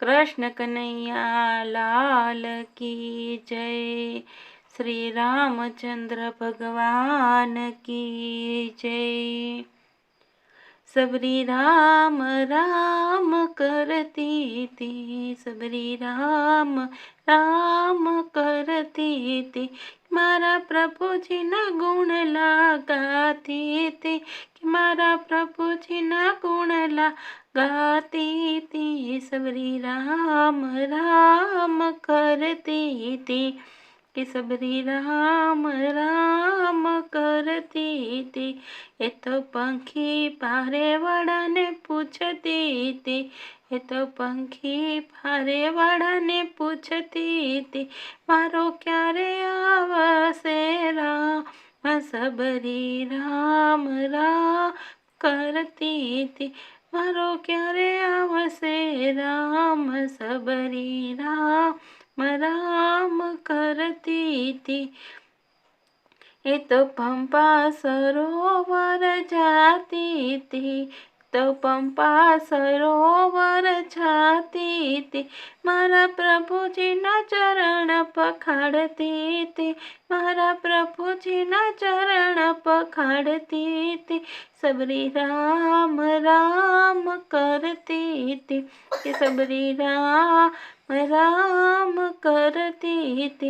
कृष्ण कन्हैया लाल की जय। श्री रामचंद्र भगवान की जय। सबरी राम राम करती थी, सबरी राम राम करती थी, मारा प्रभु जी ना गुण लगाती थी, मारा प्रभु जी ना गुण लगाती थी। सबरी राम राम करती थी, कि सबरी राम राम करती थी। ये तो पंखी पारे वाड़ा ने पूछती थी, ये तो पंखी पारे वाड़ा ने पूछती थी, मारो क्यारे आवसे राम। सबरी राम राम करती थी, मारो क्यारे आवसे राम। सबरी राम राम करती थी। ये तो पंपा सरोवर जाती थी, तो पंपा सरोवर जाती थी, मारा प्रभु जी ना चरण पखाड़ती थी, मारा प्रभु जी ना चरण पखाड़ती थी। सबरी राम राम करती थी, कि सबरी राम राम करती थी।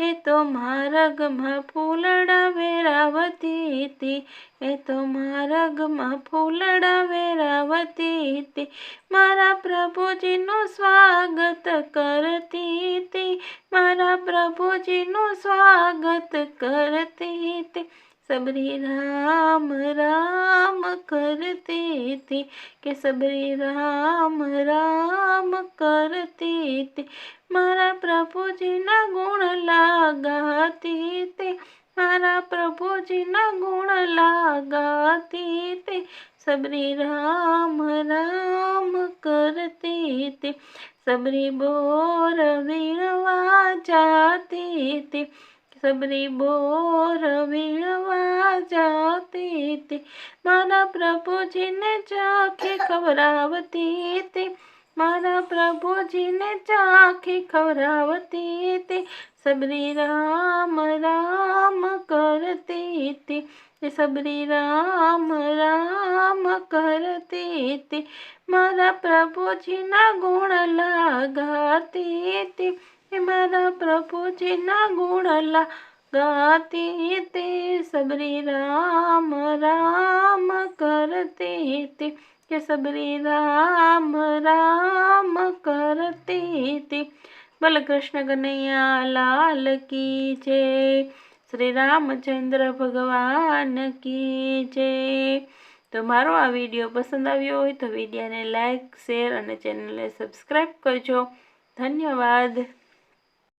ये तो मार्ग में फूलड़ा वेरावती थी, ये तो मार्ग में फूलड़ा वेरावती थी, मारा प्रभु जी नु स्वागत करती थी, मारा प्रभु जी नु स्वागत करती थी। सबरी राम राम करती थी, कि सबरी राम राम करती थी, मारा प्रभु जी ना गुण लगाती थी, मारा प्रभु जी ना गुण लगाती थी। सबरी राम राम करती थी, सबरी बोर वीणवा जाती थी, सबरी बोर वीणवा जाती थी, मारा प्रभु जी ने जाके खबरावती थी, मारा प्रभु जी ने जाके खबरावती थी। सबरी राम राम करती थी, सबरी राम राम करती थी, मारा प्रभु जी ना गुण लगाती थी, मारा प्रभु जी ना गुण लगाती थी। सबरी राम राम करती थी, कि सबरी राम राम करती थी। बोल कृष्ण कन्हैया लाल की जय। श्री रामचंद्र भगवान की जय। तो मारो आ विडियो पसंद आव्यो होय तो विडियो ने लाइक शेर और चेनल ने सब्सक्राइब करजो। धन्यवाद।